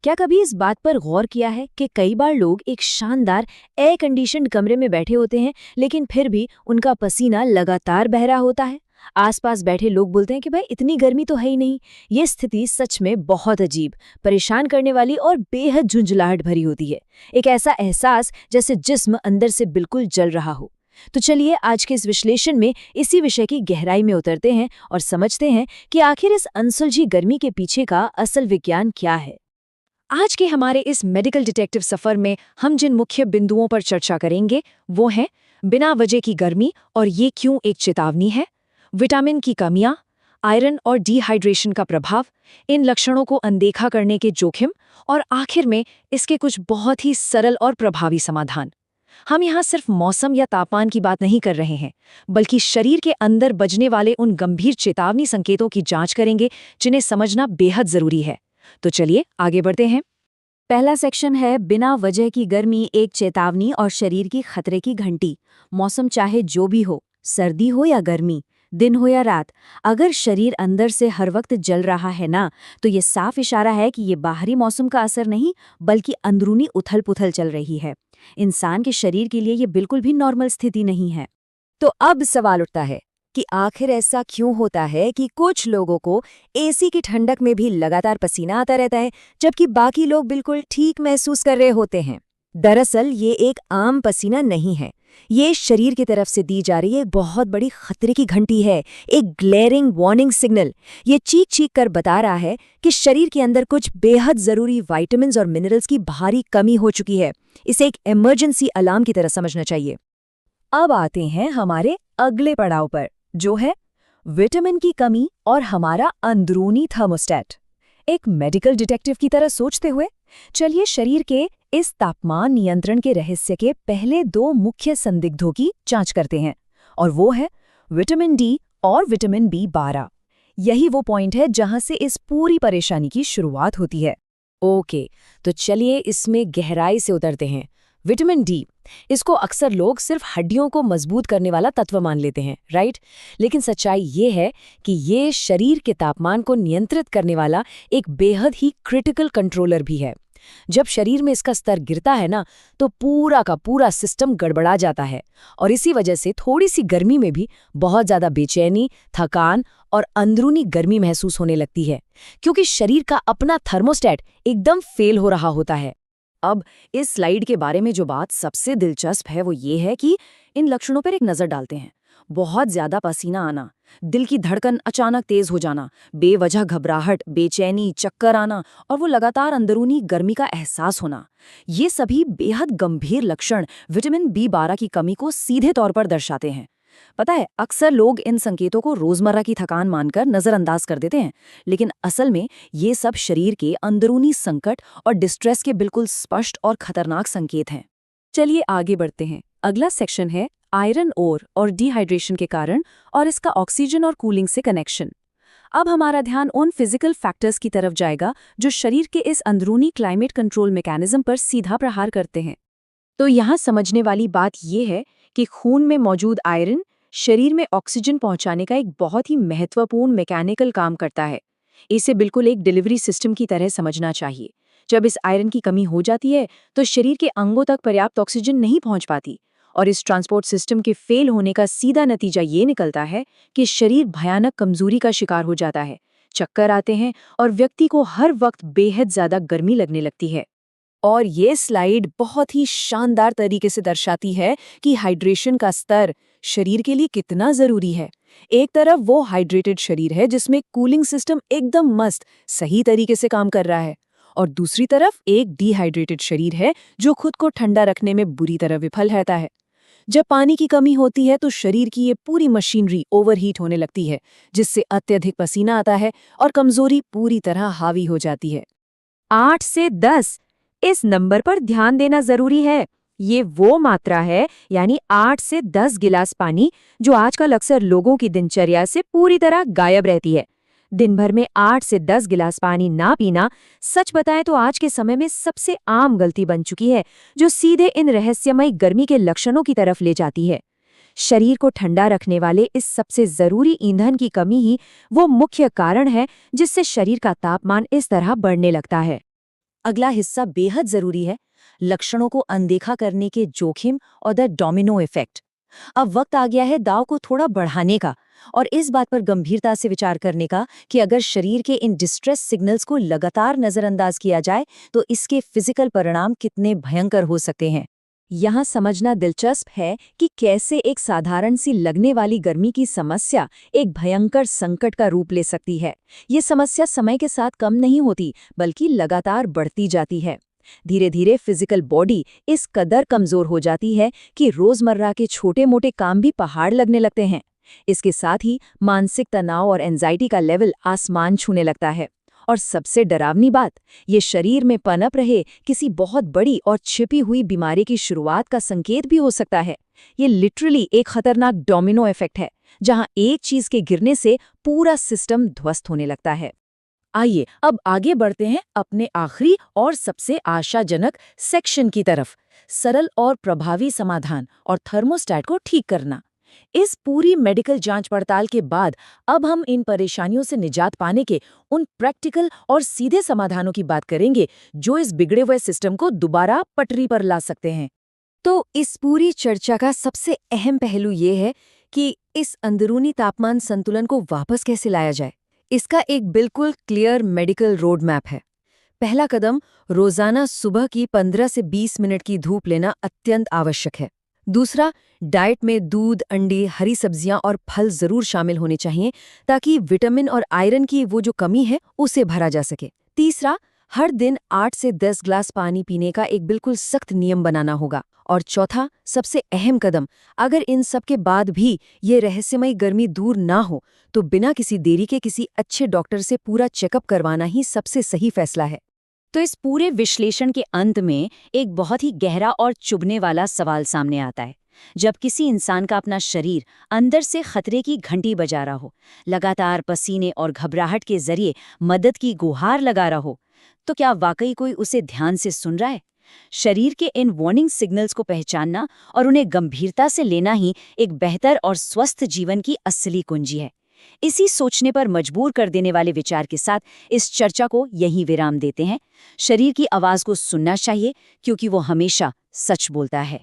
क्या कभी इस बात पर गौर किया है कि कई बार लोग एक शानदार एयर कंडीशन्ड कमरे में बैठे होते हैं, लेकिन फिर भी उनका पसीना लगातार बह रहा होता है। आसपास बैठे लोग बोलते हैं कि भाई इतनी गर्मी तो है ही नहीं। ये स्थिति सच में बहुत अजीब, परेशान करने वाली और बेहद झुंझलाहट भरी होती है। एक ऐसा एहसास जैसे जिस्म अंदर से बिल्कुल जल रहा हो। तो चलिए आज के इस विश्लेषण में इसी विषय की गहराई में उतरते हैं और समझते हैं कि आखिर इस अनसुलझी गर्मी के पीछे का असल विज्ञान क्या है। आज के हमारे इस मेडिकल डिटेक्टिव सफर में हम जिन मुख्य बिंदुओं पर चर्चा करेंगे वो हैं बिना वजह की गर्मी और ये क्यों एक चेतावनी है, विटामिन की कमियां, आयरन और डिहाइड्रेशन का प्रभाव, इन लक्षणों को अनदेखा करने के जोखिम और आखिर में इसके कुछ बहुत ही सरल और प्रभावी समाधान। हम यहाँ सिर्फ मौसम या तापमान की बात नहीं कर रहे हैं, बल्कि शरीर के अंदर बजने वाले उन गंभीर चेतावनी संकेतों की जांच करेंगे जिन्हें समझना बेहद जरूरी है। तो चलिए आगे बढ़ते हैं। पहला सेक्शन है बिना वजह की गर्मी, एक चेतावनी और शरीर की खतरे की घंटी। मौसम चाहे जो भी हो, सर्दी हो या गर्मी, दिन हो या रात, अगर शरीर अंदर से हर वक्त जल रहा है ना, तो ये साफ इशारा है कि ये बाहरी मौसम का असर नहीं, बल्कि अंदरूनी उथल पुथल चल रही है। इंसान के शरीर के लिए ये बिल्कुल भी नॉर्मल स्थिति नहीं है। तो अब सवाल उठता है कि आखिर ऐसा क्यों होता है कि कुछ लोगों को एसी की ठंडक में भी लगातार पसीना आता रहता है, जबकि बाकी लोग बिल्कुल ठीक महसूस कर रहे होते हैं। दरअसल ये एक आम पसीना नहीं है, ये शरीर की तरफ से दी जा रही एक बहुत बड़ी खतरे की घंटी है, एक ग्लेयरिंग वार्निंग सिग्नल। ये चीख चीख कर बता रहा है कि शरीर के अंदर कुछ बेहद जरूरी विटामिन्स और मिनरल्स की भारी कमी हो चुकी है। इसे एक इमरजेंसी अलार्म की तरह समझना चाहिए। अब आते हैं हमारे अगले पड़ाव पर, जो है विटामिन की कमी और हमारा अंदरूनी थर्मोस्टेट। एक मेडिकल डिटेक्टिव की तरह सोचते हुए चलिए शरीर के इस तापमान नियंत्रण के रहस्य के पहले दो मुख्य संदिग्धों की जांच करते हैं, और वो है विटामिन डी और विटामिन बी12। यही वो पॉइंट है जहां से इस पूरी परेशानी की शुरुआत होती है। ओके, तो चलिए इसमें गहराई से उतरते हैं। विटामिन डी, इसको अक्सर लोग सिर्फ हड्डियों को मजबूत करने वाला तत्व मान लेते हैं, राइट? लेकिन सच्चाई ये है कि ये शरीर के तापमान को नियंत्रित करने वाला एक बेहद ही क्रिटिकल कंट्रोलर भी है। जब शरीर में इसका स्तर गिरता है ना, तो पूरा का पूरा सिस्टम गड़बड़ा जाता है, और इसी वजह से थोड़ी सी गर्मी में भी बहुत ज्यादा बेचैनी, थकान और अंदरूनी गर्मी महसूस होने लगती है, क्योंकि शरीर का अपना थर्मोस्टेट एकदम फेल हो रहा होता है। अब इस स्लाइड के बारे में जो बात सबसे दिलचस्प है वो ये है कि इन लक्षणों पर एक नजर डालते हैं। बहुत ज्यादा पसीना आना, दिल की धड़कन अचानक तेज हो जाना, बेवजह घबराहट, बेचैनी, चक्कर आना और वो लगातार अंदरूनी गर्मी का एहसास होना, ये सभी बेहद गंभीर लक्षण विटामिन बी12 की कमी को सीधे तौर पर दर्शाते हैं। पता है, अक्सर लोग इन संकेतों को रोजमर्रा की थकान मानकर नजरअंदाज कर देते हैं, लेकिन असल में ये सब शरीर के अंदरूनी संकट और डिस्ट्रेस के बिल्कुल स्पष्ट और खतरनाक संकेत हैं। चलिए आगे बढ़ते हैं। अगला सेक्शन है आयरन ओर और डिहाइड्रेशन के कारण और इसका ऑक्सीजन और कूलिंग से कनेक्शन। अब हमारा ध्यान उन फिजिकल फैक्टर्स की तरफ जाएगा जो शरीर के इस अंदरूनी क्लाइमेट कंट्रोल मैकेनिज्म पर सीधा प्रहार करते हैं। तो यहाँ समझने वाली बात यह है कि खून में मौजूद आयरन शरीर में ऑक्सीजन पहुंचाने का एक बहुत ही महत्वपूर्ण मैकेनिकल काम करता है। इसे बिल्कुल एक डिलीवरी सिस्टम की तरह समझना चाहिए। जब इस आयरन की कमी हो जाती है तो शरीर के अंगों तक पर्याप्त ऑक्सीजन नहीं पहुंच पाती, और इस ट्रांसपोर्ट सिस्टम के फेल होने का सीधा नतीजा ये निकलता है कि शरीर भयानक कमजोरी का शिकार हो जाता है, चक्कर आते हैं और व्यक्ति को हर वक्त बेहद ज्यादा गर्मी लगने लगती है। और ये स्लाइड बहुत ही शानदार तरीके से दर्शाती है कि हाइड्रेशन का स्तर शरीर के लिए कितना जरूरी है। एक तरफ वो हाइड्रेटेड शरीर है जिसमें कूलिंग सिस्टम एकदम मस्त सही तरीके से काम कर रहा है, और दूसरी तरफ एक डिहाइड्रेटेड शरीर है जो खुद को ठंडा रखने में बुरी तरह विफल रहता है। जब पानी की कमी होती है तो शरीर की ये पूरी मशीनरी ओवरहीट होने लगती है, जिससे अत्यधिक पसीना आता है और कमजोरी पूरी तरह हावी हो जाती है। 8 से 10, इस नंबर पर ध्यान देना जरूरी है। ये वो मात्रा है, यानी 8 से 10 गिलास पानी, जो आजकल अक्सर लोगों की दिनचर्या से पूरी तरह गायब रहती है। दिन भर में 8 से 10 गिलास पानी ना पीना, सच बताएं तो आज के समय में सबसे आम गलती बन चुकी है, जो सीधे इन रहस्यमयी गर्मी के लक्षणों की तरफ ले जाती है। शरीर को ठंडा रखने वाले इस सबसे जरूरी ईंधन की कमी ही वो मुख्य कारण है जिससे शरीर का तापमान इस तरह बढ़ने लगता है। अगला हिस्सा बेहद जरूरी है, लक्षणों को अनदेखा करने के जोखिम और द डोमिनो इफेक्ट। अब वक्त आ गया है दाव को थोड़ा बढ़ाने का और इस बात पर गंभीरता से विचार करने का कि अगर शरीर के इन डिस्ट्रेस सिग्नल्स को लगातार नजरअंदाज किया जाए तो इसके फिजिकल परिणाम कितने भयंकर हो सकते हैं। यहाँ समझना दिलचस्प है कि कैसे एक साधारण सी लगने वाली गर्मी की समस्या एक भयंकर संकट का रूप ले सकती है। ये समस्या समय के साथ कम नहीं होती, बल्कि लगातार बढ़ती जाती है। धीरे धीरे फिजिकल बॉडी इस कदर कमजोर हो जाती है कि रोजमर्रा के छोटे मोटे काम भी पहाड़ लगने लगते हैं। इसके साथ ही मानसिक तनाव और एंजाइटी का लेवल आसमान छूने लगता है। और सबसे डरावनी बात, ये शरीर में पनप रहे किसी बहुत बड़ी और छिपी हुई बीमारी की शुरुआत का संकेत भी हो सकता है। ये लिटरली एक खतरनाक डोमिनो इफेक्ट है, जहां एक चीज के गिरने से पूरा सिस्टम ध्वस्त होने लगता है। आइए अब आगे बढ़ते हैं अपने आखिरी और सबसे आशाजनक सेक्शन की तरफ, सरल और प्रभावी समाधान और थर्मोस्टेट को ठीक करना। इस पूरी मेडिकल जांच पड़ताल के बाद अब हम इन परेशानियों से निजात पाने के उन प्रैक्टिकल और सीधे समाधानों की बात करेंगे जो इस बिगड़े हुए सिस्टम को दोबारा पटरी पर ला सकते हैं। तो इस पूरी चर्चा का सबसे अहम पहलू ये है कि इस अंदरूनी तापमान संतुलन को वापस कैसे लाया जाए। इसका एक बिल्कुल क्लियर मेडिकल रोड मैप है। पहला कदम, रोजाना सुबह की 15 से 20 मिनट की धूप लेना अत्यंत आवश्यक है। दूसरा, डाइट में दूध, अंडे, हरी सब्जियां और फल जरूर शामिल होने चाहिए ताकि विटामिन और आयरन की वो जो कमी है उसे भरा जा सके। तीसरा, हर दिन 8 से 10 ग्लास पानी पीने का एक बिल्कुल सख्त नियम बनाना होगा। और चौथा, सबसे अहम कदम, अगर इन सब के बाद भी ये रहस्यमयी गर्मी दूर ना हो तो बिना किसी देरी के किसी अच्छे डॉक्टर से पूरा चेकअप करवाना ही सबसे सही फैसला है। तो इस पूरे विश्लेषण के अंत में एक बहुत ही गहरा और चुभने वाला सवाल सामने आता है। जब किसी इंसान का अपना शरीर अंदर से खतरे की घंटी बजा रहा हो, लगातार पसीने और घबराहट के जरिए मदद की गुहार लगा रहा हो, तो क्या वाकई कोई उसे ध्यान से सुन रहा है? शरीर के इन वार्निंग सिग्नल्स को पहचानना और उन्हें गंभीरता से लेना ही एक बेहतर और स्वस्थ जीवन की असली कुंजी है। इसी सोचने पर मजबूर कर देने वाले विचार के साथ इस चर्चा को यहीं विराम देते हैं। शरीर की आवाज को सुनना चाहिए क्योंकि वो हमेशा सच बोलता है।